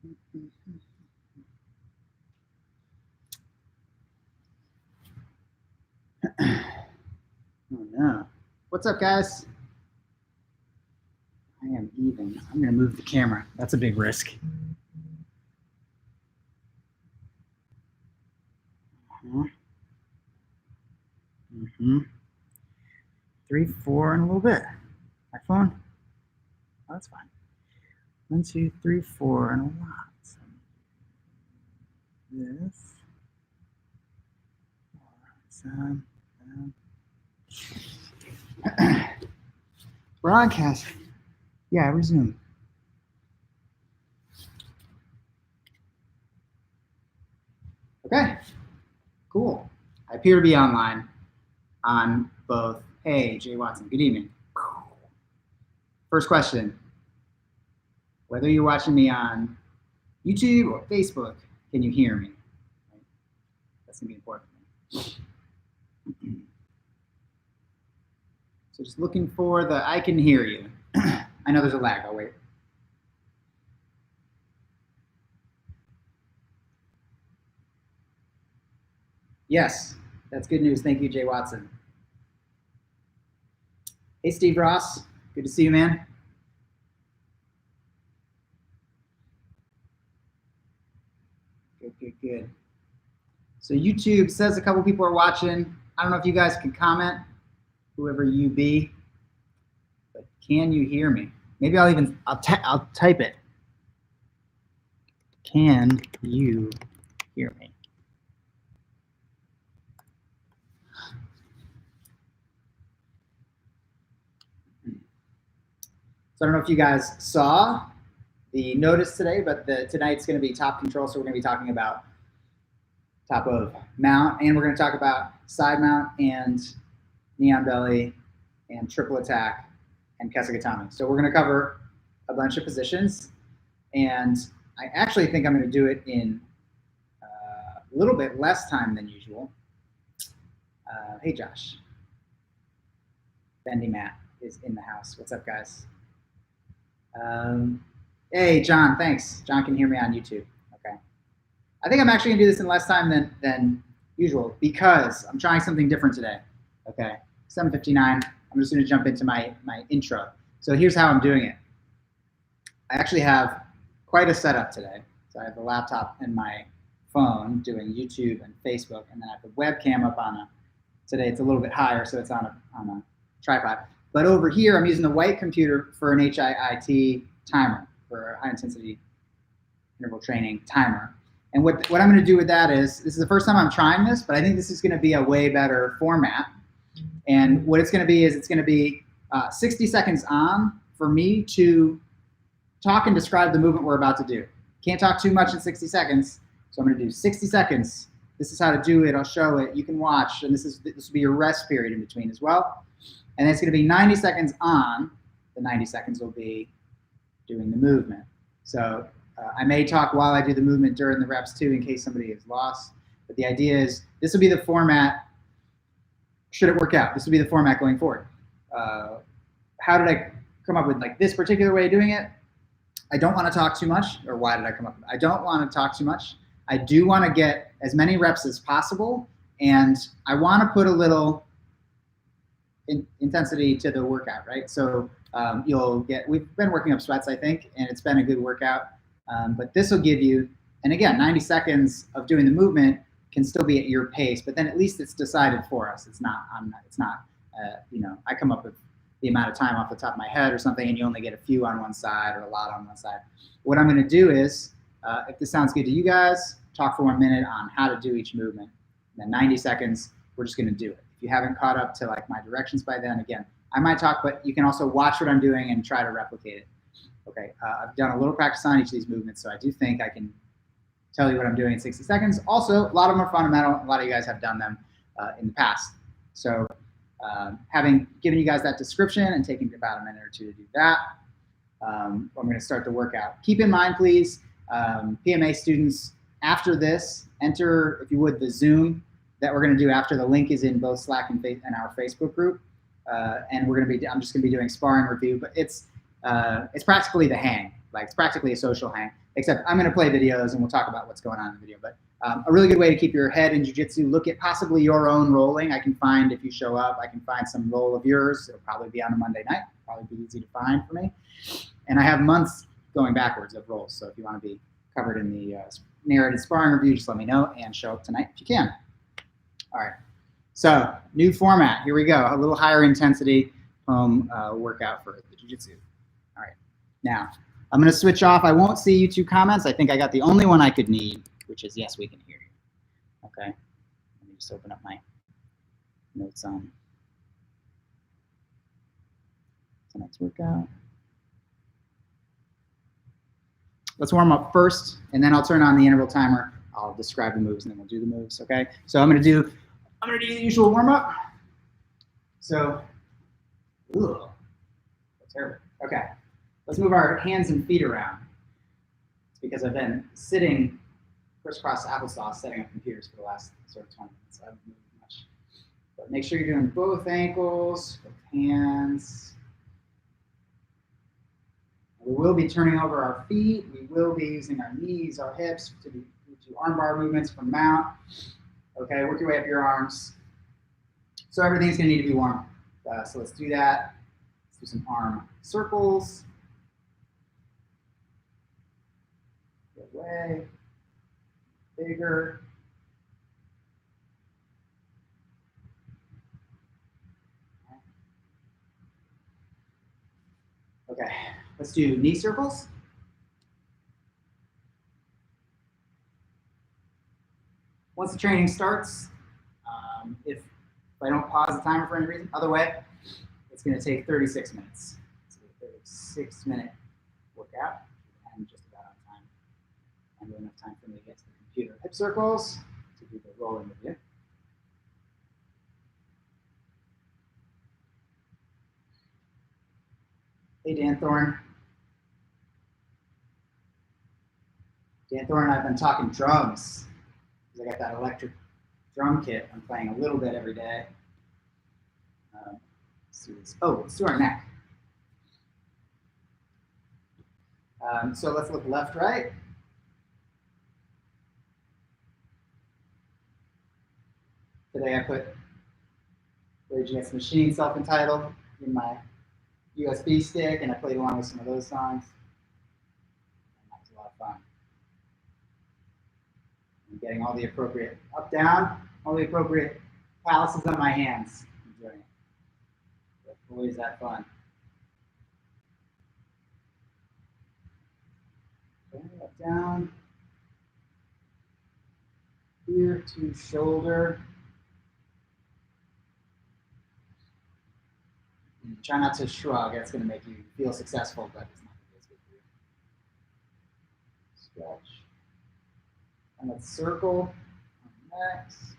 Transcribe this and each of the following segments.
Oh no. What's up, guys? I am even. I'm going to move the camera. That's a big risk. Mm-hmm. 3, 4, and a little bit. My phone? Oh, that's fine. 1, 2, 3, 4, and a lot. This. Broadcast. Yeah, resume. Okay, cool. I appear to be online on both. Hey, Jay Watson, good evening. First question. Whether you're watching me on YouTube or Facebook, can you hear me? Right? That's gonna be important. So just looking for the I can hear you. I know there's a lag, I'll wait. Yes, that's good news. Thank you, Jay Watson. Hey, Steve Ross. Good to see you, man. Good, good, good. So YouTube says a couple people are watching. I don't know if you guys can comment, whoever you be, but can you hear me? Maybe I'll type it. Can you hear me? So I don't know if you guys saw the notice today, but tonight's going to be top control. So we're going to be talking about top of mount, and we're going to talk about side mount and knee on belly and triple attack and kesagatame. So we're going to cover a bunch of positions, and I actually think I'm going to do it in a little bit less time than usual. Hey, Josh. Bendy Matt is in the house. What's up, guys? Hey, John, thanks. John can hear me on YouTube. Okay. I think I'm actually gonna do this in less time than usual because I'm trying something different today. Okay, 7:59. I'm just gonna jump into my intro. So here's how I'm doing it. I actually have quite a setup today. So I have the laptop and my phone doing YouTube and Facebook, and then I have the webcam up on today it's a little bit higher, so it's on a tripod. But over here, I'm using the white computer for an HIIT timer, for a high intensity interval training timer. And what I'm going to do with that is, this is the first time I'm trying this, but I think this is going to be a way better format. And what it's going to be is, it's going to be 60 seconds on for me to talk and describe the movement we're about to do. Can't talk too much in 60 seconds, so I'm going to do 60 seconds. This is how to do it. I'll show it. You can watch, and this will be your rest period in between as well. And then it's going to be 90 seconds on. The 90 seconds will be doing the movement. So I may talk while I do the movement during the reps too, in case somebody is lost. But the idea is, this will be the format. Should it work out, this will be the format going forward. How did I come up with like this particular way of doing it? I don't want to talk too much. Or why did I come up with it? I don't want to talk too much. I do want to get as many reps as possible, and I want to put a little intensity to the workout, right? So we've been working up sweats, I think, and it's been a good workout. But this will give you, and again, 90 seconds of doing the movement can still be at your pace, but then at least it's decided for us. It's not, I come up with the amount of time off the top of my head or something, and you only get a few on one side or a lot on one side. What I'm going to do is, if this sounds good to you guys, talk for 1 minute on how to do each movement. And then 90 seconds, we're just going to do it. If you haven't caught up to like my directions by then, again, I might talk, but you can also watch what I'm doing and try to replicate it. Okay, I've done a little practice on each of these movements, so I do think I can tell you what I'm doing in 60 seconds. Also, a lot of them are fundamental. A lot of you guys have done them in the past. So having given you guys that description and taking about a minute or two to do that, I'm going to start the workout. Keep in mind, please, PMA students, after this, enter, if you would, the Zoom that we're going to do after. The link is in both Slack and our Facebook group. And I'm just going to be doing sparring review, but it's practically the hang. Like it's practically a social hang, except I'm going to play videos and we'll talk about what's going on in the video. But a really good way to keep your head in jiu-jitsu, look at possibly your own rolling. I can find, if you show up, I can find some roll of yours. It'll probably be on a Monday night, probably be easy to find for me. And I have months going backwards of rolls. So if you want to be covered in the narrated sparring review, just let me know and show up tonight if you can. All right. So new format, here we go. A little higher intensity home workout for the jiu-jitsu. All right, now I'm gonna switch off. I won't see YouTube comments. I think I got the only one I could need, which is yes, we can hear you. Okay, let me just open up my notes on tonight's workout. Let's warm up first, and then I'll turn on the interval timer. I'll describe the moves, and then we'll do the moves, okay? So I'm gonna do the usual warm up. So, that's terrible. Okay, let's move our hands and feet around. It's because I've been sitting crisscross applesauce setting up computers for the last sort of 20 minutes. I haven't moved much. But make sure you're doing both ankles, both hands. We will be turning over our feet. We will be using our knees, our hips to do armbar movements from mount. Okay, work your way up your arms. So everything's gonna need to be warm. So let's do that. Let's do some arm circles. Get away. Bigger. Okay, let's do knee circles. Once the training starts, if I don't pause the timer for any reason, other way, it's going to take 36 minutes. It's a 36-minute workout, and just about on time. And enough time for me to get to the computer. Hip circles to do the rolling with you. Hey, Dan Thorne. Dan Thorne and I have been talking drums. I got that electric drum kit. I'm playing a little bit every day. Let's do this. Oh, let's do our neck. So let's look left, right. Today I put Rage Against the Machine, self-entitled, in my USB stick, and I played along with some of those songs. And that was a lot of fun. I'm getting all the appropriate up, down, all the appropriate calluses on my hands. Enjoying it. But boy, is that fun. Okay, up, down. Ear to shoulder. And try not to shrug. That's going to make you feel successful, but it's not going to be as good for you. Stretch. And let's circle next.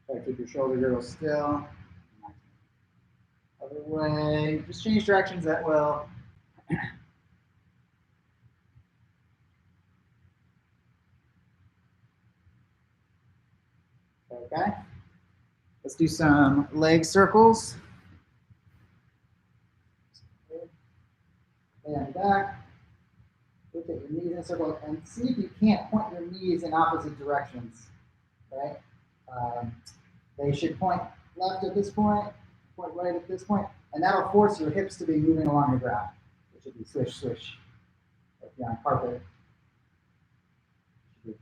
Try to keep your shoulder girdle still. Other way. Just change directions at will. Okay. Let's do some leg circles. And back. Look at your knees in a circle and see if you can't point your knees in opposite directions. Okay? They should point left at this point right at this point, and that'll force your hips to be moving along the ground, which would be swish, swish. If you're on carpet, you should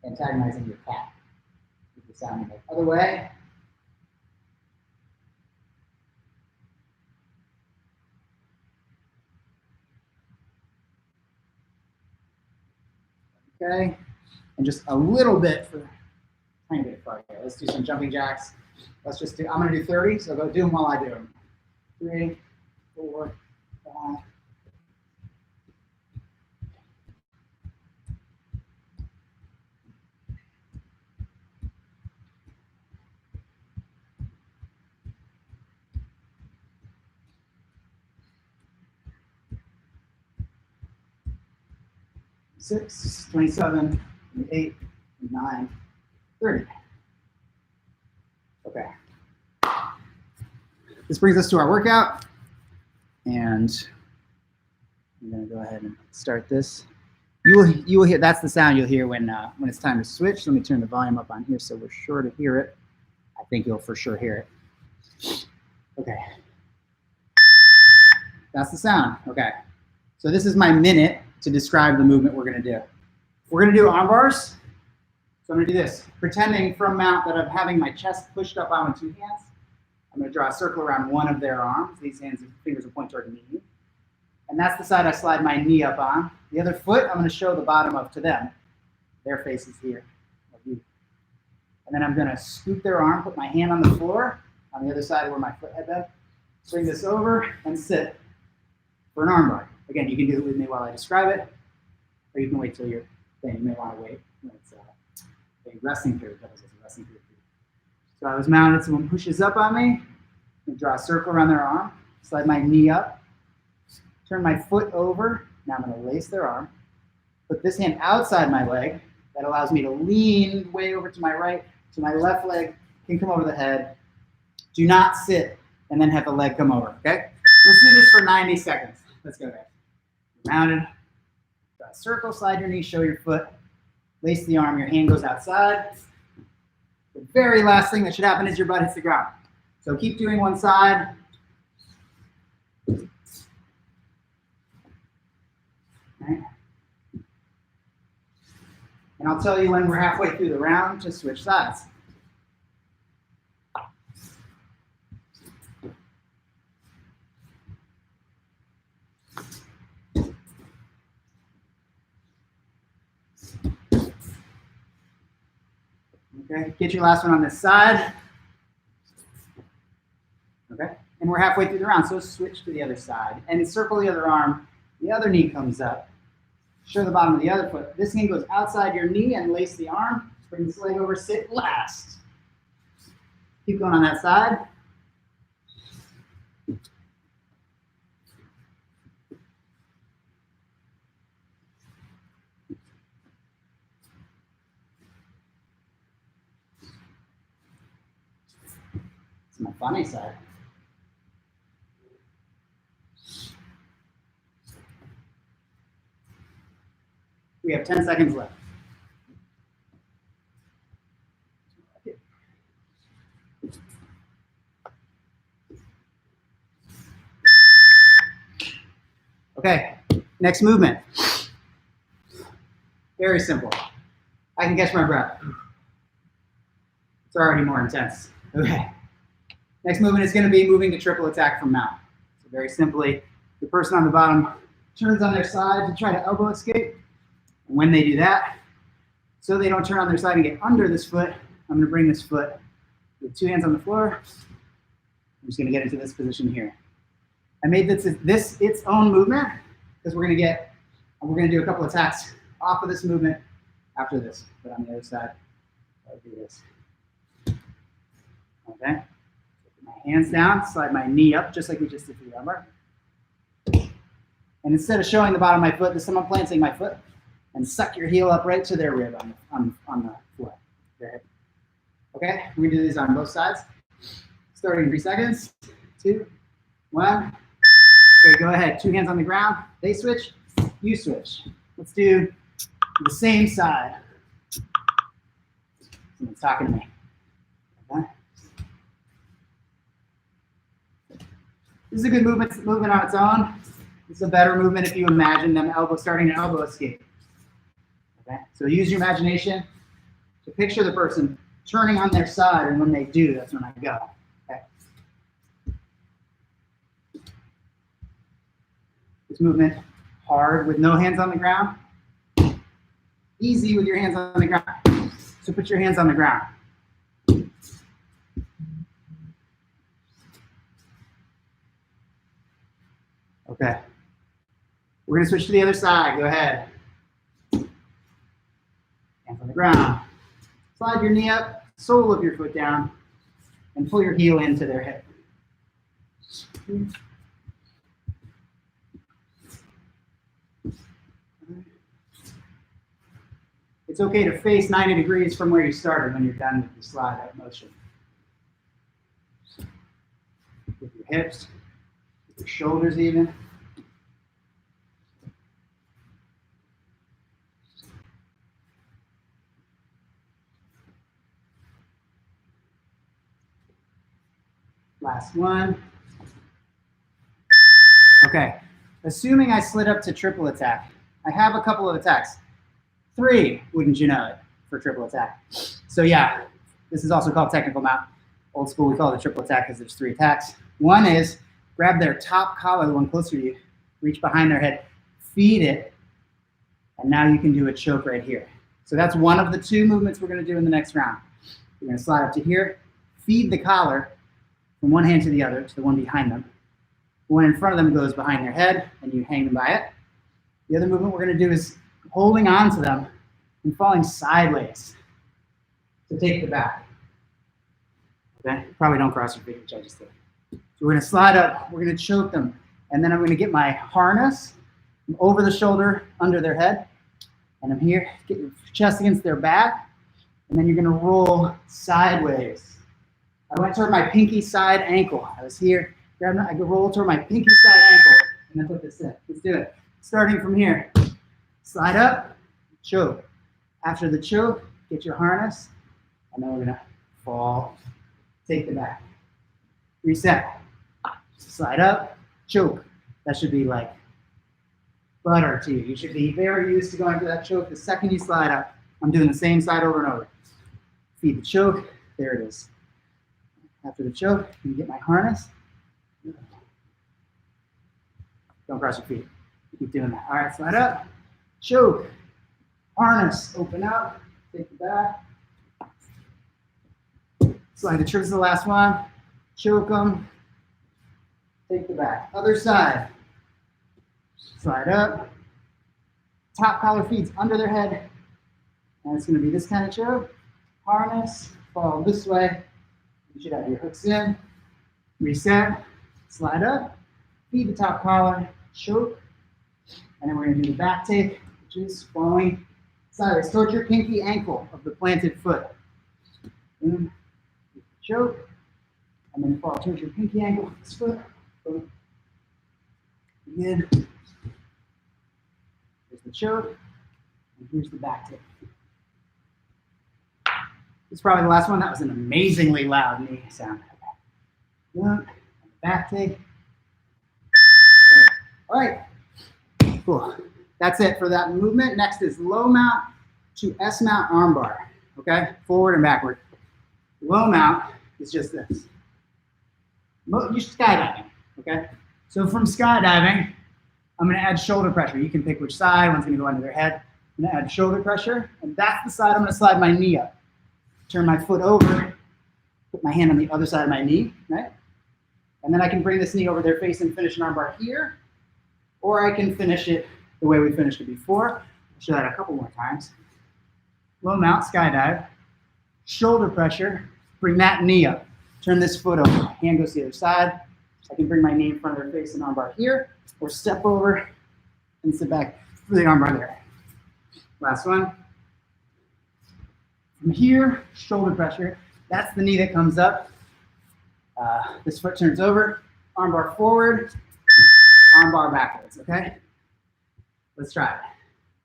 be antagonizing your cat. Keep the sound like other way. Okay, and just a little bit for tiny bit of cardio. Let's do some jumping jacks. Let's just do, I'm gonna do 30, so go do them while I do them. 3, 4, 5. Six, 27, 28, 9, 30. Okay. This brings us to our workout. And I'm going to go ahead and start this. You will hear, that's the sound you'll hear when it's time to switch. Let me turn the volume up on here so we're sure to hear it. I think you'll for sure hear it. Okay. That's the sound. Okay. So this is my minute to describe the movement we're going to do. We're going to do arm bars. So I'm going to do this, pretending from mount that I'm having my chest pushed up on with two hands. I'm going to draw a circle around one of their arms. These hands and fingers will point toward me. And that's the side I slide my knee up on. The other foot, I'm going to show the bottom of to them. Their face is here. And then I'm going to scoop their arm, put my hand on the floor, on the other side where my foot had been. Swing this over and sit for an arm bar. Again, you can do it with me while I describe it, or you can wait till you're done. You may want to wait when it's a resting period. That was a resting period. So I was mounted, someone pushes up on me, and draw a circle around their arm, slide my knee up, turn my foot over. Now I'm going to lace their arm, put this hand outside my leg. That allows me to lean way over to my right, so my left leg can come over the head. Do not sit and then have the leg come over, okay? Let's do this for 90 seconds. Let's go, guys. Mounted, draw a circle, slide your knee, show your foot, lace the arm, your hand goes outside. The very last thing that should happen is your butt hits the ground. So keep doing one side. Okay. And I'll tell you when we're halfway through the round to switch sides. Okay, get your last one on this side. Okay, and we're halfway through the round, so switch to the other side and circle the other arm. The other knee comes up. Show the bottom of the other foot. This hand goes outside your knee and lace the arm. Bring this leg over, sit last. Keep going on that side. It's my funny side. We have 10 seconds left. Okay, next movement. Very simple. I can catch my breath. It's already more intense. Okay. Next movement is going to be moving to triple attack from mount. So very simply, the person on the bottom turns on their side to try to elbow escape. And when they do that, so they don't turn on their side and get under this foot, I'm going to bring this foot with two hands on the floor. I'm just going to get into this position here. I made this its own movement because we're going to do a couple attacks off of this movement after this. But on the other side, I'll do this. Okay. Put my hands down, slide my knee up just like we just did for the armbar. And instead of showing the bottom of my foot, this time I'm planting my foot and suck your heel up right to their rib on the floor. Their hip. Okay, we're gonna do these on both sides. Starting in 3 seconds. 2, 1. Okay, go ahead. 2 hands on the ground. They switch, you switch. Let's do the same side. Someone's talking to me. Okay. This is a good movement on its own. This is a better movement if you imagine them starting an elbow escape. Okay, so use your imagination to picture the person turning on their side, and when they do, that's when I go. Okay. This movement, hard with no hands on the ground. Easy with your hands on the ground. So put your hands on the ground. Okay. We're going to switch to the other side. Go ahead. Hands on the ground. Slide your knee up, sole of your foot down, and pull your heel into their hip. It's okay to face 90 degrees from where you started when you're done with the slide out motion. With your hips, the shoulders even. Last one. Okay, assuming I slid up to triple attack, I have a couple of attacks. 3, wouldn't you know it, for triple attack. So yeah, this is also called technical mount. Old school, we call it a triple attack because there's 3 attacks. One is grab their top collar, the one closer to you, reach behind their head, feed it, and now you can do a choke right here. So that's one of the 2 movements we're going to do in the next round. You're going to slide up to here, feed the collar from one hand to the other, to the one behind them. The one in front of them goes behind their head, and you hang them by it. The other movement we're going to do is holding on to them and falling sideways to take the back. Okay? Probably don't cross your feet, which I just did. So we're going to slide up, we're going to choke them, and then I'm going to get my harness over the shoulder, under their head, and I'm here, get your chest against their back, and then you're going to roll sideways. I went toward my pinky side ankle. I was here, I could roll toward my pinky side ankle, and then put this in. Let's do it. Starting from here. Slide up, choke. After the choke, get your harness, and then we're going to fall, take the back. Reset. Slide up, choke. That should be like butter to you. You should be very used to going for that choke. The second you slide up, I'm doing the same side over and over. Feed the choke. There it is. After the choke, you get my harness. Don't cross your feet. Keep doing that. All right, slide up, choke, harness, open up, take the back. Slide the trips is the last one. Choke them, take the back. Other side. Slide up. Top collar feeds under their head. And it's going to be this kind of choke. Harness, fall this way. You should have your hooks in. Reset. Slide up. Feed the top collar. Choke. And then we're going to do the back take, which is falling sideways towards your pinky ankle of the planted foot. Boom. Choke. And then fall towards your pinky ankle of this foot. Boom. Again. Here's the choke. And here's the back take. This is probably the last one. That was an amazingly loud knee sound. One. Back take. All right. Cool. That's it for that movement. Next is low mount to S mount armbar. Okay? Forward and backward. Low mount is just this. You're skydiving. Okay? So from skydiving, I'm going to add shoulder pressure. You can pick which side. One's going to go under their head. I'm going to add shoulder pressure. And that's the side I'm going to slide my knee up. Turn my foot over. Put my hand on the other side of my knee. Right? And then I can bring this knee over their face and finish an armbar here. Or I can finish it the way we finished it before. I'll show that a couple more times. Low mount, skydive. Shoulder pressure. Bring that knee up. Turn this foot over. Hand goes to the other side. I can bring my knee in front of their face and armbar here. Or step over and sit back for the armbar there. Last one. From here, shoulder pressure. That's the knee that comes up. This foot turns over. Armbar forward. Armbar backwards, okay? Let's try it.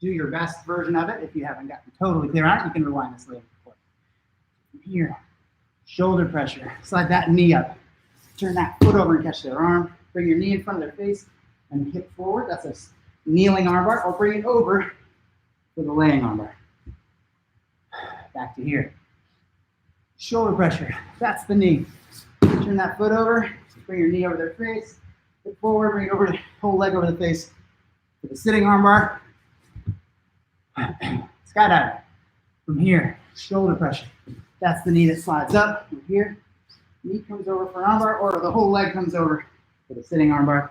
Do your best version of it. If you haven't gotten totally clear on it, you can rewind this later. From here, shoulder pressure. Slide that knee up. Turn that foot over and catch their arm. Bring your knee in front of their face and hip forward. That's a kneeling armbar. Or bring it over for the laying armbar. Back to here. Shoulder pressure. That's the knee. Turn that foot over. Bring your knee over their face. Hip forward. Bring it over the whole leg over the face for the sitting armbar. Skydive. From here, shoulder pressure. That's the knee that slides up. From here, knee comes over for an armbar, or the whole leg comes over for the sitting armbar.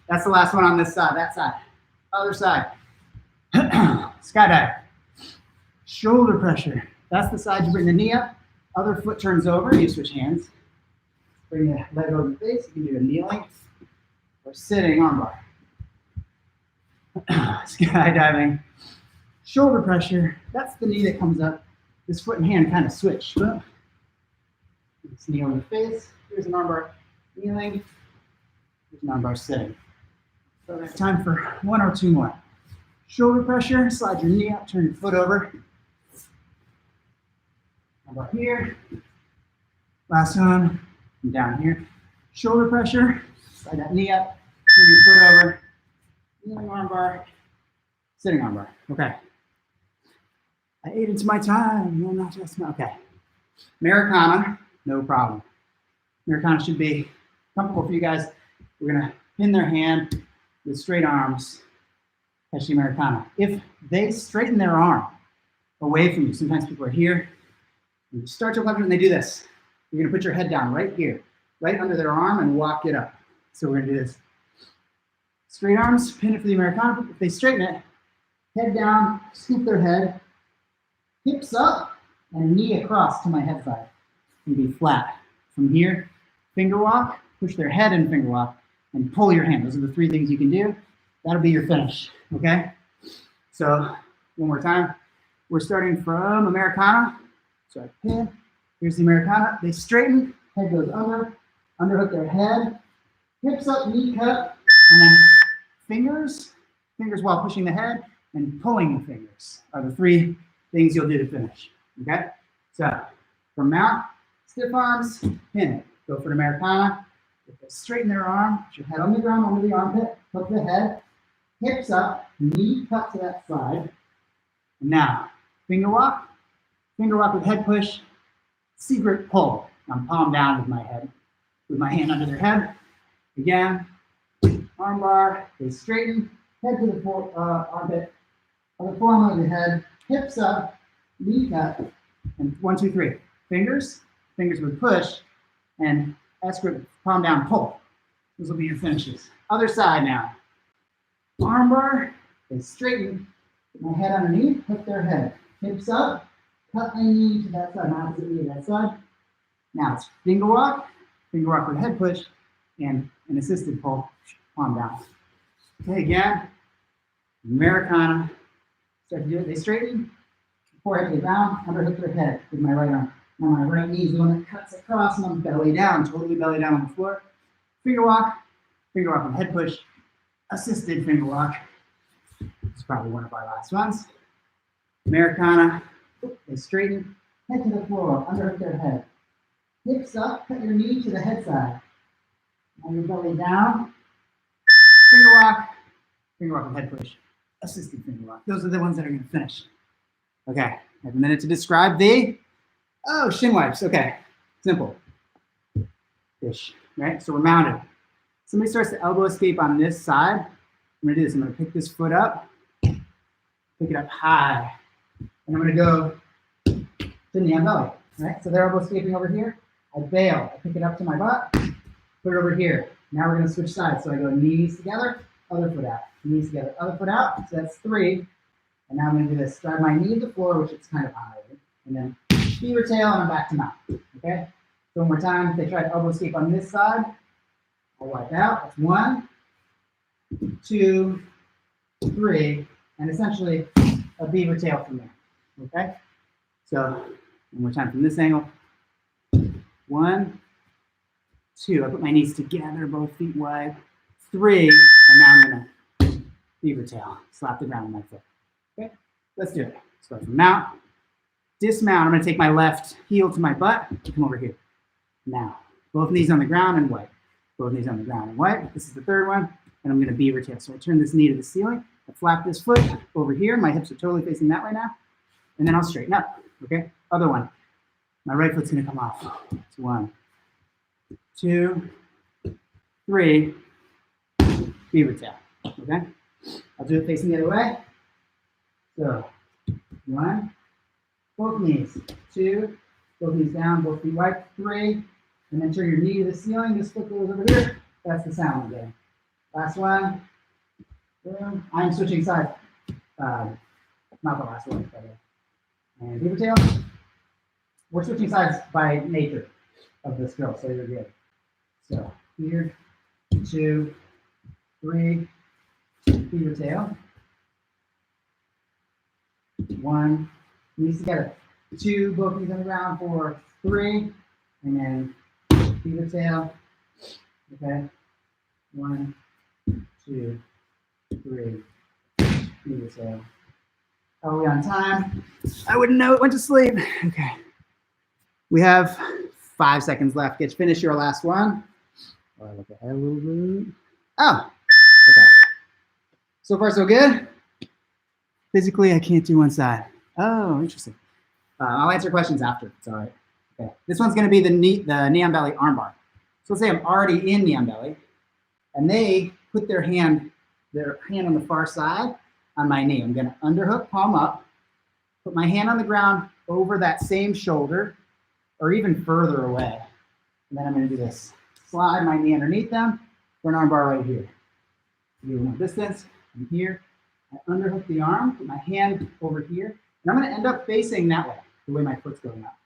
That's the last one on this side, that side. Other side. Skydive. Shoulder pressure. That's the side you bring the knee up. Other foot turns over. You switch hands. Bring the leg over the face. You can do a kneeling or sitting armbar. Skydiving. Shoulder pressure. That's the knee that comes up. This foot and hand kind of switch. This knee over the face. Here's an armbar. Kneeling. armbar sitting. So we have time for one or two more. Shoulder pressure, slide your knee up, turn your foot over. Armbar here. Last one, and down here. Shoulder pressure, slide that knee up, turn your foot over. Kneeling armbar, sitting armbar. Okay. I ate into my time. No, not just okay. Americana, no problem. Americana should be comfortable for you guys. We're gonna pin their hand with straight arms. Catch the Americana. If they straighten their arm away from you, sometimes people are here. You start to leverage and they do this. You're gonna put your head down right here, right under their arm and walk it up. So we're gonna do this. Straight arms, pin it for the Americana. If they straighten it, head down, scoop their head, hips up, and knee across to my head side. And be flat. From here, finger walk, push their head and finger walk, and pull your hand. Those are the three things you can do. That'll be your finish, okay? So, one more time. We're starting from Americana. So I pin, here's the Americana. They straighten, head goes under, underhook their head, hips up, knee cut, and then fingers while pushing the head, and pulling the fingers are the three things you'll do to finish, okay? So, from mount, stiff arms, pin it. Go for an Americana. If they straighten their arm, put your head on the ground, under the armpit, hook the head, hips up, knee cut to that side. And now, finger walk with head push, secret pull. I'm palm down with my head, with my hand under their head. Again, arm bar, they straighten, head to the armpit, other forearm over the head, hips up, knee cut, and 1, 2, 3. Fingers with push, and S grip, palm down, pull. Those will be your finishes. Other side now. Arm bar, they straighten, put my head underneath, hook their head. Hips up, cut my knee to that side, opposite knee to that side. Now it's finger walk with head push, and an assisted pull, palm down. Okay, again, Americana. Start to do it. They straighten, forehead to the ground, underhook their head with my right arm. Now my right knee is the one that cuts across, and I'm belly down, totally belly down on the floor. Finger walk with head push, assisted finger walk. It's probably one of our last ones. Americana, they straighten, head to the floor, underhook their head. Hips up, cut your knee to the head side. Now your belly down. Finger walk with head push, assisted finger walk. Those are the ones that are going to finish. Okay, I have a minute to describe the, shin wipes. Okay, simple. Ish, right? So we're mounted. Somebody starts to elbow escape on this side. I'm going to do this. I'm going to pick this foot up, pick it up high, and I'm going to go to knee on belly, right? So they're elbow escaping over here. I bail. I pick it up to my butt, put it over here. Now we're going to switch sides. So I go knees together, other foot out, knees together, other foot out. So that's 3. And now I'm going to do this. Drive my knee to the floor, which it's kind of high, and then beaver tail, and I'm back to mount. Okay? So one more time. If they try to elbow escape on this side, I'll wipe out. That's 1, 2, 3, and essentially a beaver tail from there. Okay? So one more time from this angle. 1, 2. I put my knees together, both feet wide. 3, and now I'm gonna beaver tail. Slap the ground with my foot. Okay? Let's do it. Start from mount. Dismount. I'm gonna take my left heel to my butt and come over here. Now, both knees on the ground and wipe. Both knees on the ground and wipe. This is the third one, and I'm gonna beaver tail. So I turn this knee to the ceiling. I flap this foot over here. My hips are totally facing that way now. And then I'll straighten up. Okay? Other one. My right foot's gonna come off. It's 1, 2, 3, beaver tail. Okay? I'll do it facing the other way. So 1, both knees. 2, both knees down, both feet wide. 3, and then turn your knee to the ceiling. This foot goes over here. That's the sound I'm getting. Last one. Boom. I'm switching sides. Not the last one, by the way. And beaver tail. We're switching sides by nature of this drill, so you're good. So here, 2, 3, beaver tail. 1, knees together. 2, both knees on the ground for 3, and then beaver tail. Okay. 1, 2, 3. So, are we on time? I wouldn't know. It went to sleep. Okay. We have 5 seconds left. Get finish your last one. Oh, I look ahead a little bit. Oh, okay. So far, so good. Physically, I can't do one side. Oh, interesting. I'll answer questions after. It's all right. Okay. This one's going to be the knee on belly armbar. So let's say I'm already in knee on belly, and they put their hand on the far side on my knee. I'm going to underhook, palm up, put my hand on the ground over that same shoulder, or even further away. And then I'm going to do this. Slide my knee underneath them for an armbar right here. Give a little distance. I'm here. I underhook the arm, put my hand over here, and I'm going to end up facing that way, the way my foot's going up.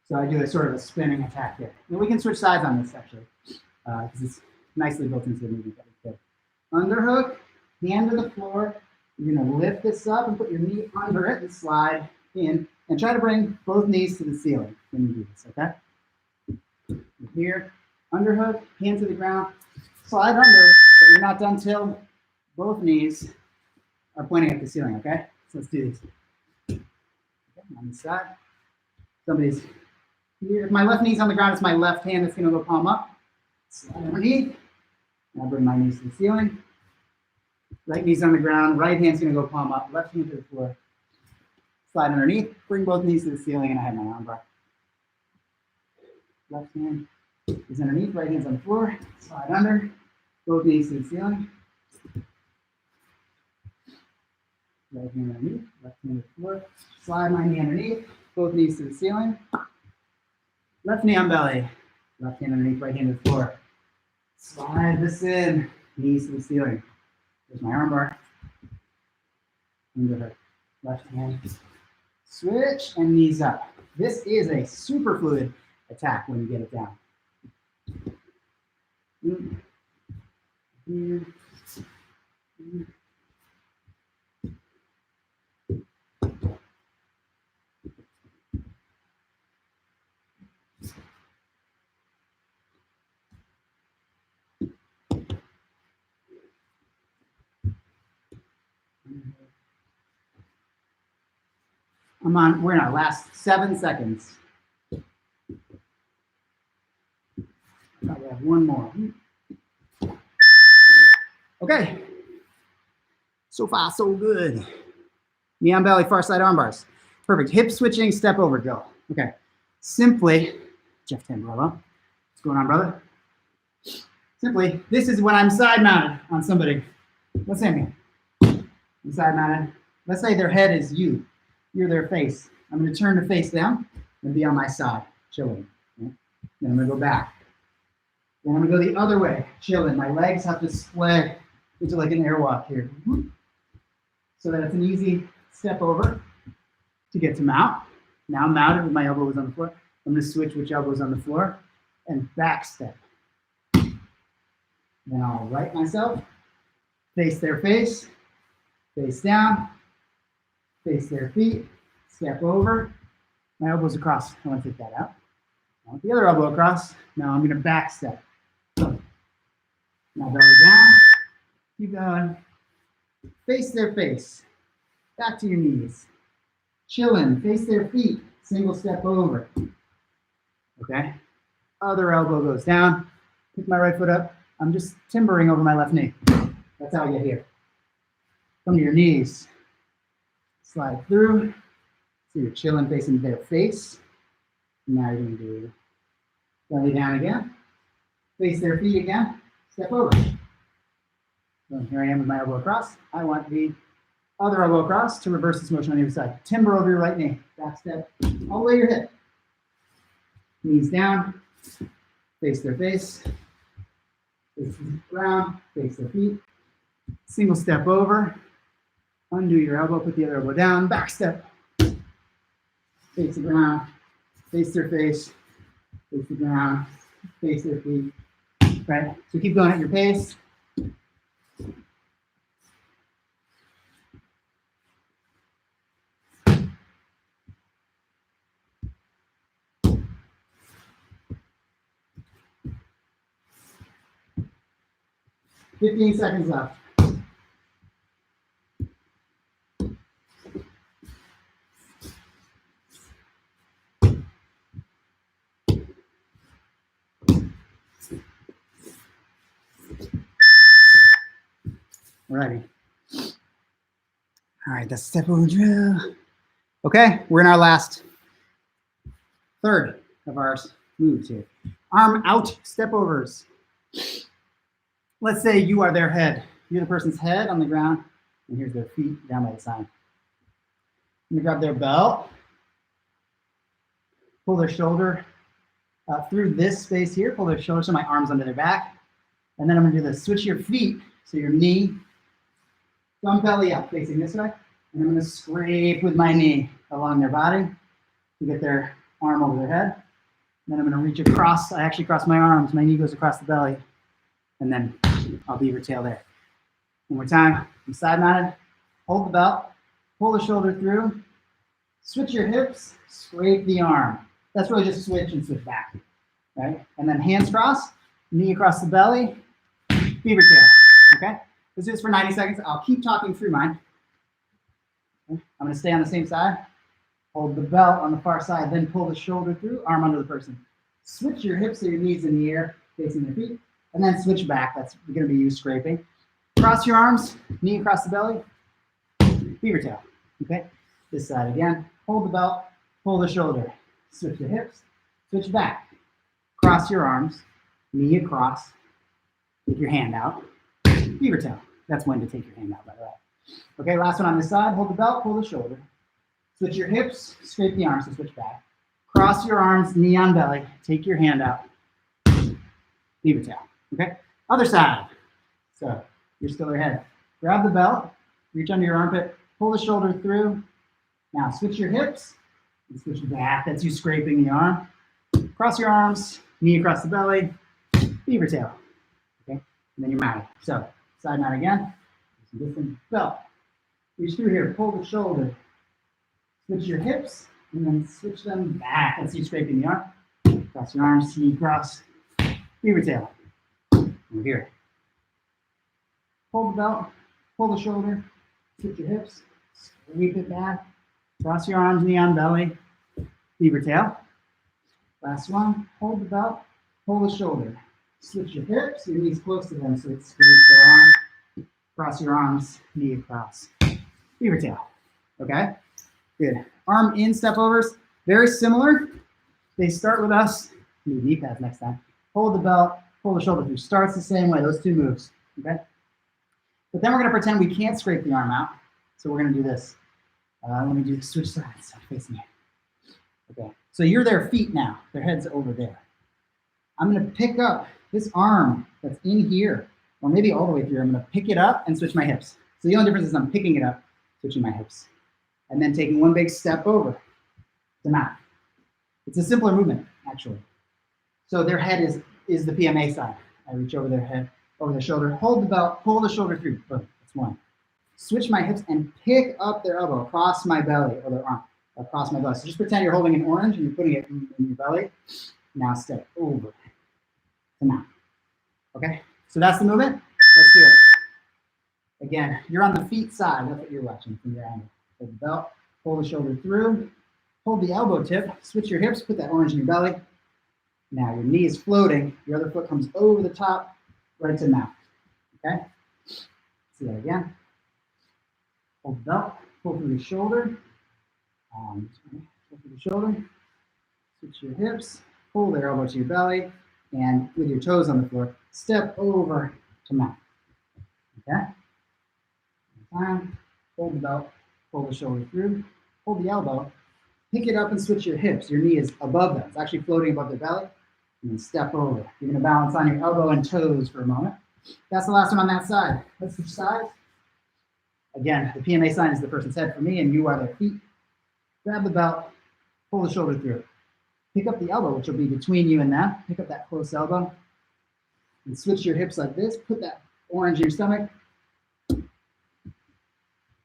So I do a sort of a spinning attack here. And we can switch sides on this actually, because it's nicely built into the movement that we did. Underhook, hand to the floor. You're going to lift this up and put your knee under it and slide in, and try to bring both knees to the ceiling when you do this, okay? Here, underhook, hand to the ground, slide under, but you're not done till both knees are pointing at the ceiling, okay? So let's do this. Okay, on the side. Somebody's here. If my left knee's on the ground, it's my left hand that's going to go palm up. Slide underneath. And I bring my knees to the ceiling. Right knee's on the ground. Right hand's going to go palm up. Left hand to the floor. Slide underneath. Bring both knees to the ceiling, and I have my armbar. Left hand is underneath. Right hand's on the floor. Slide under. Both knees to the ceiling. Right hand underneath, left hand to the floor. Slide my knee underneath, both knees to the ceiling. Left knee on belly, left hand underneath, right hand to the floor. Slide this in, knees to the ceiling. There's my armbar. Into the left hand. Switch and knees up. This is a super fluid attack when you get it down. Here. We're in our last 7 seconds. We have one more. Okay. So far, so good. Knee on belly, far side arm bars. Perfect. Hip switching, step over, go. Okay. Simply, Jeff Tamburello. What's going on, brother? Simply, this is when I'm side mounted on somebody. Let's say me. I'm side mounted. Let's say their head is you. You're their face. I'm going to turn to face them and be on my side, chilling. Okay? Then I'm going to go back. Then I'm going to go the other way, chilling. My legs have to split into like an airwalk here. So that it's an easy step over to get to mount. Now I'm mounted with my elbows on the floor. I'm going to switch which elbow's on the floor and back step. Then I'll right myself, face their face down, face their feet, step over. My elbows across. I want to take that out. I want the other elbow across. Now I'm going to back step. Now belly down. Keep going. Face their face. Back to your knees. Chillin'. Face their feet. Single step over. Okay. Other elbow goes down. Pick my right foot up. I'm just timbering over my left knee. That's how I get here. Come to your knees. Slide through. So you're chilling facing their face. Now you're going to do belly down again. Face their feet again. Step over. So here I am with my elbow across. I want the other elbow across to reverse this motion on the other side. Timber over your right knee. Back step all the way to your hip. Knees down. Face their face. Face the ground. Face their feet. Single step over. Undo your elbow. Put the other elbow down. Back step. Face the ground. Face their face. Face the ground. Face their feet. Right? So keep going at your pace. 15 seconds left. Alrighty. All right, that's step over drill. Okay, we're in our last third of our moves here. Arm out step overs. Let's say you are their head. You're the person's head on the ground, and here's their feet down by the side. I'm gonna grab their belt, pull their shoulder through this space here, pull their shoulder so my arm's under their back. And then I'm gonna do this, switch your feet, so your knee, thumb belly up, facing this way. And I'm gonna scrape with my knee along their body to get their arm over their head. And then I'm gonna reach across, I actually cross my arms, my knee goes across the belly, and then I'll beaver tail there. One more time, I'm side mounted, hold the belt, pull the shoulder through, switch your hips, scrape the arm. That's really just switch and switch back, right? And then hands cross, knee across the belly, beaver tail, okay? Let's do this for 90 seconds. I'll keep talking through mine. Okay. I'm gonna stay on the same side, hold the belt on the far side, then pull the shoulder through, arm under the person. Switch your hips so your knees in the air, facing their feet, and then switch back. That's gonna be you scraping. Cross your arms, knee across the belly, beaver tail, okay? This side again, hold the belt, pull the shoulder, switch your hips, switch back. Cross your arms, knee across, take your hand out, beaver tail. That's when to take your hand out, by the way. Okay, last one on this side, hold the belt, pull the shoulder, switch your hips, scrape the arms, so switch back. Cross your arms, knee on belly, take your hand out, beaver tail, okay? Other side. So you're still their head. Grab the belt, reach under your armpit, pull the shoulder through. Now switch your hips and switch back. That's you scraping the arm. Cross your arms, knee across the belly, beaver tail, okay? And then you're mounted. So side mount again, some different belt. Reach through here, pull the shoulder, switch your hips, and then switch them back. That's you scraping the arm. Cross your arms, knee cross, beaver tail. Over here. Hold the belt, pull the shoulder, switch your hips, sweep it back, cross your arms, knee on belly, beaver tail. Last one, hold the belt, pull the shoulder, switch your hips, your knees close to them so it scrapes their arm, cross your arms, knee across, beaver tail, okay? Good. Arm in step overs, very similar. They start with us, knee pads next time. Hold the belt, pull the shoulder through. Starts the same way, those two moves, okay? But then we're gonna pretend we can't scrape the arm out. So we're gonna do this. Let me do the switch sides, face me. Okay, so you're their feet now. Their head's over there. I'm gonna pick up this arm that's in here, or maybe all the way through. I'm gonna pick it up and switch my hips. So the only difference is I'm picking it up, switching my hips, and then taking one big step over to mount. It's a simpler movement, actually. So their head is the PMA side. I reach over their head, over their shoulder, hold the belt, pull the shoulder through. Boom, that's one. Switch my hips and pick up their elbow across my belly, or their arm, across my belly. So just pretend you're holding an orange and you're putting it in your belly. Now step over to mount. Okay, so that's the movement. Let's do it. Again, you're on the feet side. That's what you're watching from your angle. Hold the belt, pull the shoulder through, hold the elbow tip, switch your hips, put that orange in your belly. Now your knee is floating, your other foot comes over the top, right to mount, okay? See that again. Hold the belt, pull through the shoulder, pull through the shoulder, switch your hips, pull their elbow to your belly, and with your toes on the floor, step over to mount, okay? Time, hold the belt, pull the shoulder through, hold the elbow, pick it up and switch your hips. Your knee is above them. It's actually floating above their belly. And then step over. You're gonna balance on your elbow and toes for a moment. That's the last one on that side. Let's switch sides. Again, the PMA sign is the person's head for me, and you are their feet. Grab the belt, pull the shoulder through. Pick up the elbow, which will be between you and them. Pick up that close elbow. And switch your hips like this. Put that orange in your stomach. And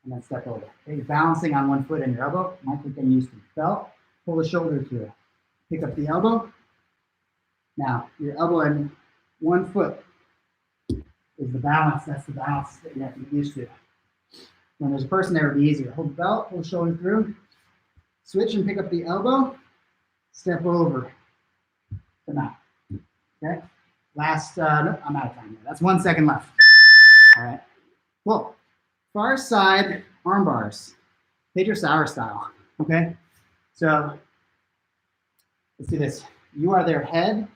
then step over. Okay, you're balancing on one foot and your elbow. Might be getting used to the belt. Pull the shoulder through. Pick up the elbow. Now, your elbow and one foot is the balance. That's the balance that you have to get used to. When there's a person there, it'll be easier. Hold the belt, pull the shoulder through, switch and pick up the elbow, step over. Come out. Okay? Last, nope, I'm out of time here. That's 1 second left. All right. Cool. Far side arm bars, Pedro Sauer style. Okay? So let's do this. You are their head,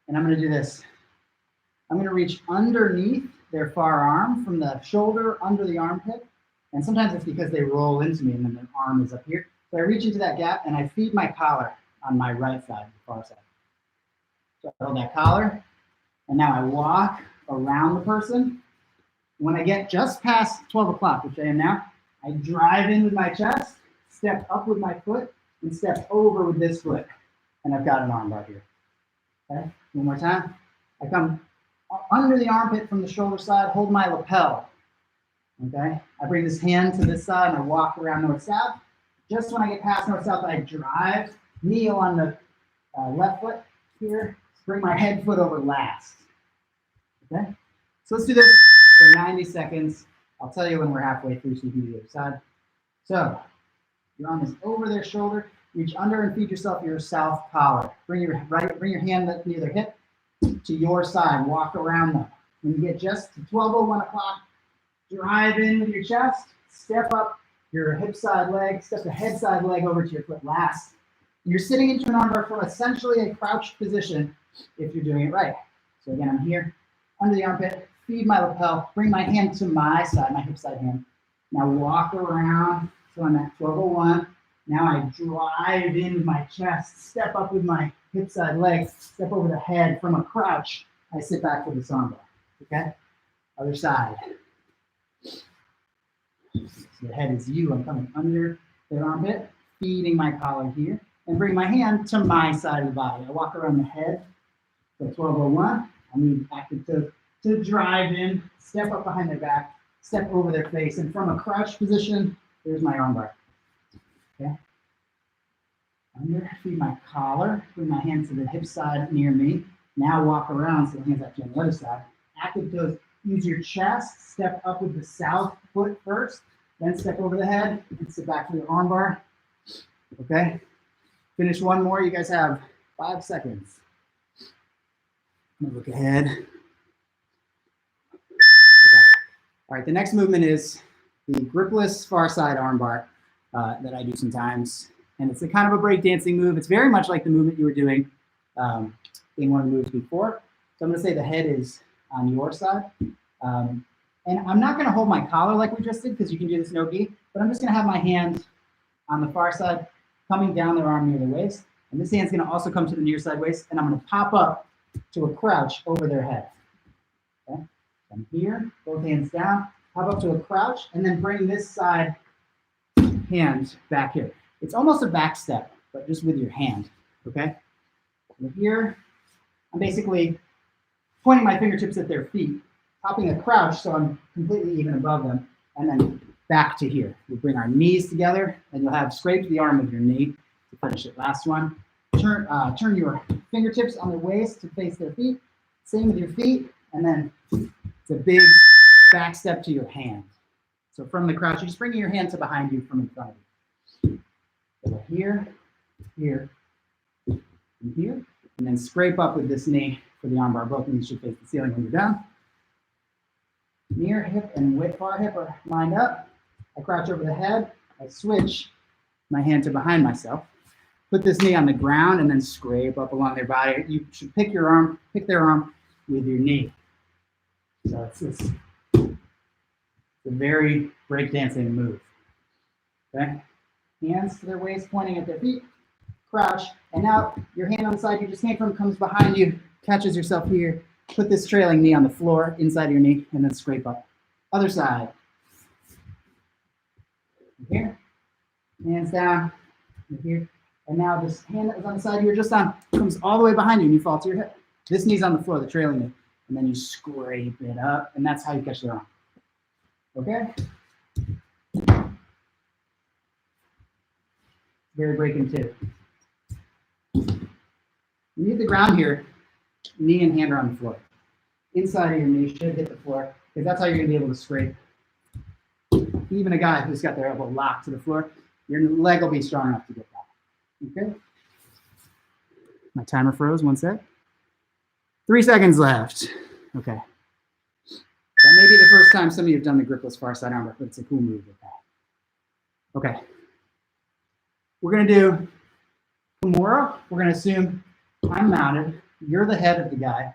and I'm going to do this. I'm going to reach underneath their far arm from the shoulder under the armpit. And sometimes it's because they roll into me and then their arm is up here. So I reach into that gap and I feed my collar on my right side, the far side. So I hold that collar, and now I walk around the person. When I get just past 12 o'clock, which I am now, I drive in with my chest, step up with my foot, and step over with this foot. And I've got an arm bar here. Okay, one more time. I come under the armpit from the shoulder side, hold my lapel. Okay, I bring this hand to this side and I walk around north-south. Just when I get past north-south, I drive, kneel on the left foot here, bring my head foot over last. Okay, so let's do this for 90 seconds. I'll tell you when we're halfway through so you can do the other side. So your arm is over their shoulder. Reach under and feed yourself your south collar. Bring your hand near their hip to your side. Walk around them. When you get just to 12:01 o'clock, drive in with your chest. Step up your hip side leg. Step the head side leg over to your foot last. You're sitting into an armbar from essentially a crouched position if you're doing it right. So again, I'm here under the armpit. Feed my lapel. Bring my hand to my side, my hip side hand. Now walk around. So I'm at 12:01. Now I drive in with my chest, step up with my hip side leg, step over the head from a crouch. I sit back for this armbar. Okay? Other side. So the head is you. I'm coming under their armpit, feeding my collar here, and bring my hand to my side of the body. I walk around the head. So 12:01. I need active to drive in, step up behind their back, step over their face, and from a crouch position, there's my armbar. Okay. Under, feed my collar, bring my hand to the hip side near me. Now walk around so the hands actually on the other side. Active toes, use your chest, step up with the south foot first, then step over the head and sit back for your armbar. Okay. Finish one more. You guys have 5 seconds. I'm gonna look ahead. Okay. All right, the next movement is the gripless far side armbar. That I do sometimes, and it's a kind of a breakdancing move. It's very much like the movement you were doing in one of the moves before. So I'm going to say the head is on your side, and I'm not going to hold my collar like we just did because you can do this no gi, but I'm just going to have my hand on the far side, coming down their arm near the waist, and this hand's going to also come to the near side waist, and I'm going to pop up to a crouch over their head. Okay, from here, both hands down, pop up to a crouch, and then bring this side hand back here. It's almost a back step, but just with your hand, okay? And here, I'm basically pointing my fingertips at their feet, popping a crouch so I'm completely even above them, and then back to here. We bring our knees together, and you'll have scraped the arm with your knee to finish it. Last one. Turn your fingertips on their waist to face their feet. Same with your feet, and then it's a big back step to your hand. So from the crouch, you're just bringing your hand to behind you from in front of you. So here, here, and here, and then scrape up with this knee for the armbar. Both knees should face the ceiling when you're down. Near hip and far hip are lined up. I crouch over the head. I switch my hand to behind myself. Put this knee on the ground and then scrape up along their body. You should pick their arm with your knee. So it's this. It's a very breakdancing move. Okay? Hands to their waist, pointing at their feet, crouch, and now your hand on the side you just came from comes behind you, catches yourself here, put this trailing knee on the floor, inside of your knee, and then scrape up. Other side. Here, hands down, here, and now this hand that was on the side you were just on comes all the way behind you and you fall to your hip. This knee's on the floor, the trailing knee, and then you scrape it up, and that's how you catch their arm. Okay? Very breaking too. You hit the ground here, knee and hand are on the floor. inside of your knee should hit the floor, because that's how you're gonna be able to scrape. Even a guy who's got their elbow locked to the floor, your leg will be strong enough to get that. Okay. My timer froze, 1 sec. 3 seconds left. Okay. That may be the first time some of you have done the gripless far side arm, but it's a cool move with that. Okay. We're gonna do Kimura. We're gonna assume I'm mounted, you're the head of the guy,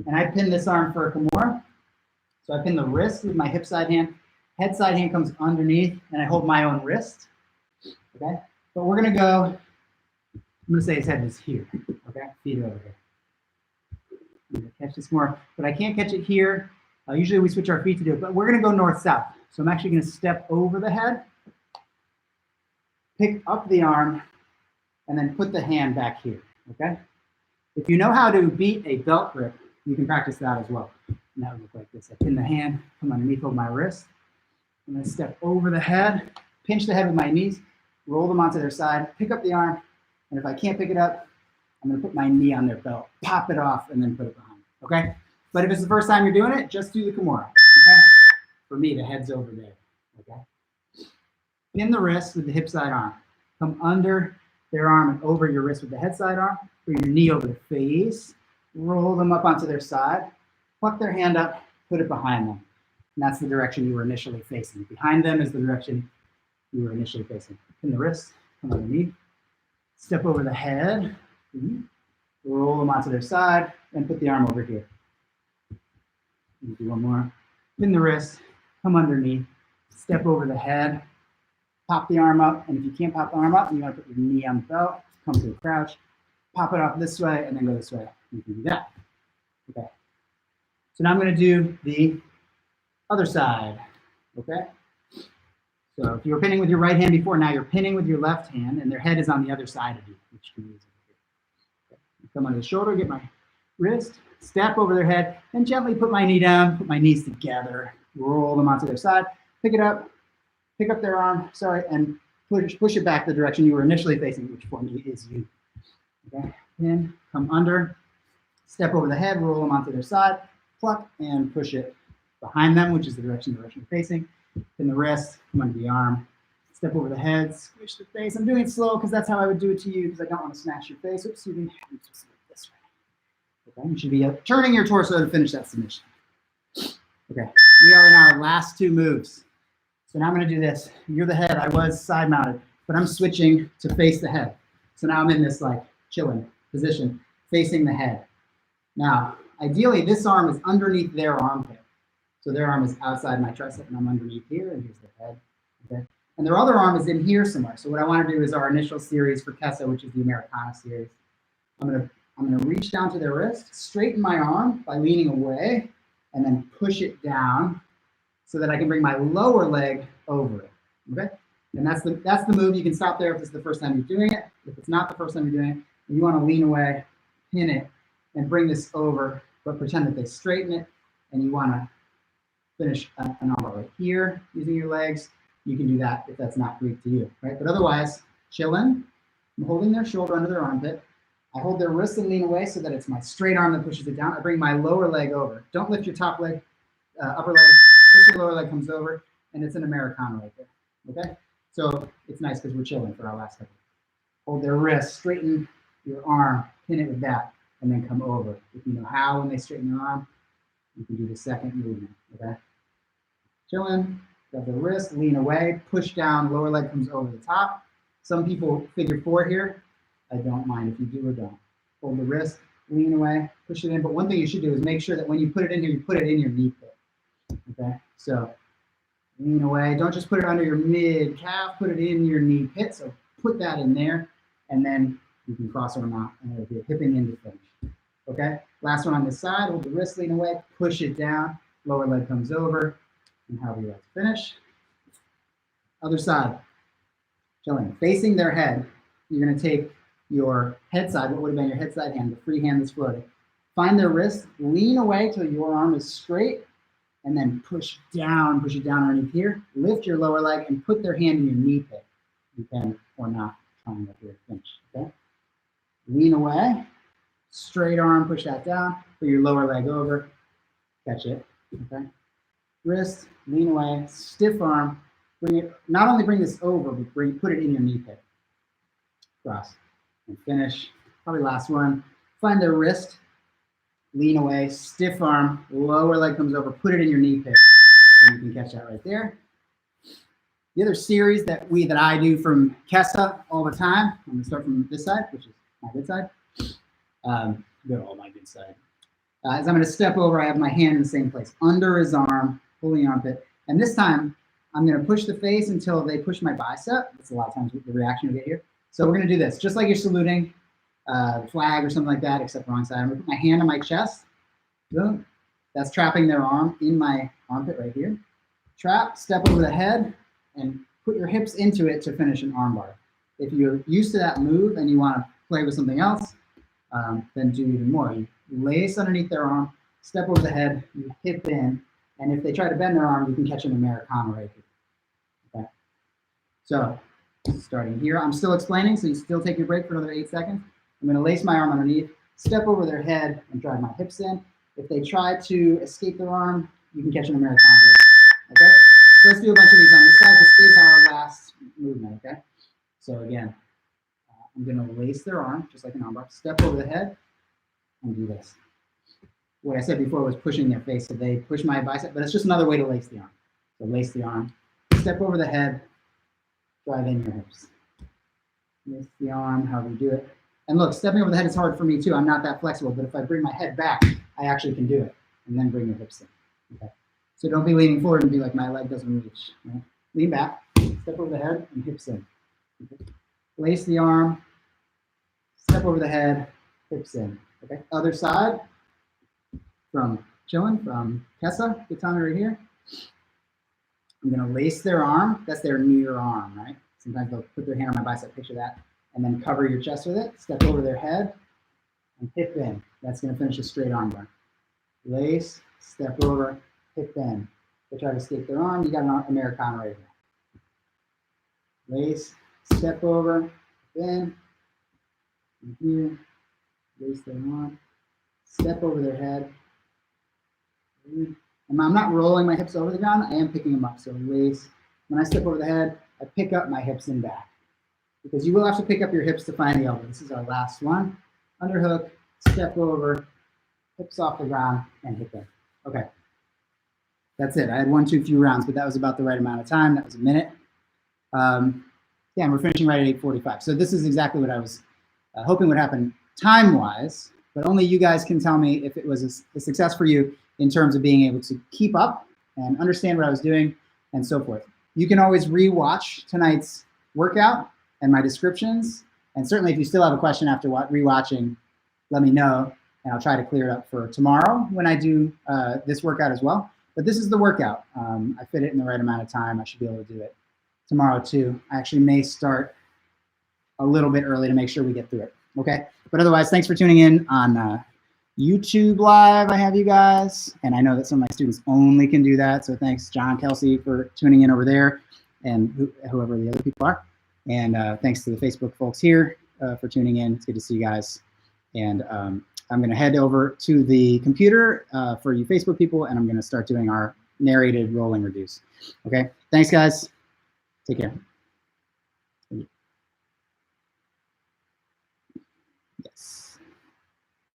and I pin this arm for a Kimura. So I pin the wrist with my hip side hand, head side hand comes underneath, and I hold my own wrist. Okay. But we're gonna go, I'm gonna say his head is here. Okay, feet over here. I'm gonna catch this more, but I can't catch it here. Usually we switch our feet to do it, but we're gonna go north-south. So I'm actually gonna step over the head, pick up the arm, and then put the hand back here, okay? If you know how to beat a belt grip, you can practice that as well. And that would look like this. I pin the hand, come underneath of my wrist. I'm gonna step over the head, pinch the head with my knees, roll them onto their side, pick up the arm, and if I can't pick it up, I'm gonna put my knee on their belt, pop it off, and then put it behind, okay? But if it's the first time you're doing it, just do the Kimura, okay? For me, the head's over there, okay? Pin the wrist with the hip side arm. Come under their arm and over your wrist with the head side arm. Bring your knee over the face. Roll them up onto their side. Pluck their hand up, put it behind them. And that's the direction you were initially facing. Behind them is the direction you were initially facing. Pin the wrist, come underneath. Step over the head. Roll them onto their side and put the arm over here. Do one more. Pin the wrist, come underneath, step over the head, pop the arm up, and if you can't pop the arm up, you want to put your knee on the belt, come to a crouch, pop it off this way, and then go this way. You can do that. Okay. So now I'm going to do the other side. Okay. So if you were pinning with your right hand before, now you're pinning with your left hand, and their head is on the other side of you, which you can use over here. Okay. Come under the shoulder, get my wrist, step over their head, and gently put my knee down, put my knees together, roll them onto their side, pick it up, pick up their arm, and push it back the direction you were initially facing, which for me is you. Okay, then come under, step over the head, roll them onto their side, pluck, and push it behind them, which is the direction you're facing. Pin the wrist, come under the arm, step over the head, squish the face. I'm doing it slow because that's how I would do it to you because I don't want to smash your face. Oops, excuse me. Just this way. Okay, you should be turning your torso to finish that submission. Okay, we are in our last two moves. So now I'm going to do this. You're the head. I was side mounted, but I'm switching to face the head. So now I'm in this like chilling position, facing the head. Now, ideally, this arm is underneath their armpit. So their arm is outside my tricep, and I'm underneath here, and here's their head. Okay, and their other arm is in here somewhere. So what I want to do is our initial series for Kessa, which is the Americana series. I'm gonna reach down to their wrist, straighten my arm by leaning away, and then push it down so that I can bring my lower leg over it. Okay? And that's the move. You can stop there if it's the first time you're doing it. If it's not the first time you're doing it, you want to lean away, pin it, and bring this over, but pretend that they straighten it, and you want to finish an arm right here using your legs. You can do that if that's not Greek to you, right? But otherwise, chillin'. I'm holding their shoulder under their armpit. I hold their wrist and lean away so that it's my straight arm that pushes it down. I bring my lower leg over. Don't lift your top leg, upper leg. Just your lower leg comes over, and it's an Americana right there. Okay? So it's nice because we're chilling for our last couple. Hold their wrist, straighten your arm, pin it with that, and then come over. If you know how when they straighten their arm, you can do the second movement. Okay? Chilling, grab the wrist, lean away, push down, lower leg comes over the top. Some people figure four here. I don't mind if you do or don't. Hold the wrist, lean away, push it in. But one thing you should do is make sure that when you put it in here, you put it in your knee pit. Okay, so lean away. Don't just put it under your mid calf, put it in your knee pit. So put that in there, and then you can cross arm out and it'll be a hipping in to finish. Okay, last one on this side, hold the wrist, lean away, push it down, lower leg comes over, and however you like to finish. Other side, chilling, facing their head. You're gonna take your head side, what would have been your head side hand, the free hand that's floating. Find their wrist, lean away till your arm is straight, and then push it down underneath here. Lift your lower leg and put their hand in your knee pit. You can or not, triangle here, finish, okay? Lean away, straight arm, push that down, put your lower leg over, catch it, okay? Wrist, lean away, stiff arm, bring it, not only bring this over, but put it in your knee pit. Cross, and finish. Probably last one. Find the wrist, lean away, stiff arm, lower leg comes over, put it in your knee pit, and you can catch that right there. The other series that I do from Kessa all the time, I'm gonna start from this side, which is my good side. Go to all my good side. As I'm gonna step over, I have my hand in the same place, under his arm, pulling armpit. And this time, I'm gonna push the face until they push my bicep. That's a lot of times the reaction you get here. So we're gonna do this, just like you're saluting flag or something like that, except wrong side. I'm gonna put my hand on my chest. Boom. That's trapping their arm in my armpit right here. Trap, step over the head, and put your hips into it to finish an armbar. If you're used to that move and you want to play with something else, then do even more. You lace underneath their arm, step over the head, you hip in, and if they try to bend their arm, you can catch an Americana right here. Okay. So starting here, I'm still explaining, so you still take your break for another 8 seconds. I'm going to lace my arm underneath, step over their head, and drive my hips in. If they try to escape their arm, you can catch an Americana right here. Okay. So let's do a bunch of these on this side. This is our last movement, okay? So again, I'm gonna lace their arm, just like an armbar, step over the head, and do this. What I said before was pushing their face, so they push my bicep, but it's just another way to lace the arm. So lace the arm, step over the head, drive in your hips. Lace the arm, however you do it. And look, stepping over the head is hard for me too. I'm not that flexible, but if I bring my head back, I actually can do it. And then bring your hips in, okay? So don't be leaning forward and be like, my leg doesn't reach. Right? Lean back, step over the head, and hips in. Okay? Lace the arm, step over the head, hips in. Okay. Other side, from chilling, from Kessa, Katana right here. I'm gonna lace their arm. That's their near arm, right? Sometimes they'll put their hand on my bicep, picture that, and then cover your chest with it. Step over their head, and hip in. That's gonna finish a straight arm bar. Lace, step over, hip in. They try to escape their arm, you got an Americana right here. Lace, step over, hip in here, lace their arm, step over their head. And I'm not rolling my hips over the ground, I am picking them up. So lace, when I step over the head, I pick up my hips and back. Because you will have to pick up your hips to find the elbow. This is our last one. Underhook, step over, hips off the ground, and hip in. Okay. That's it. I had one too few rounds, but that was about the right amount of time. That was a minute. Yeah, and we're finishing right at 8:45. So this is exactly what I was hoping would happen time-wise, but only you guys can tell me if it was a success for you in terms of being able to keep up and understand what I was doing and so forth. You can always re-watch tonight's workout and my descriptions. And certainly if you still have a question after re-watching, let me know, and I'll try to clear it up for tomorrow when I do this workout as well. But this is the workout. I fit it in the right amount of time. I should be able to do it tomorrow too. I actually may start a little bit early to make sure we get through it, okay? But otherwise, thanks for tuning in on YouTube Live. I have you guys, and I know that some of my students only can do that, so thanks, John, Kelsey, for tuning in over there, and whoever the other people are. And thanks to the Facebook folks here for tuning in. It's good to see you guys. And I'm gonna head over to the computer for you Facebook people, and I'm gonna start doing our narrated rolling reviews. Okay, thanks guys, take care.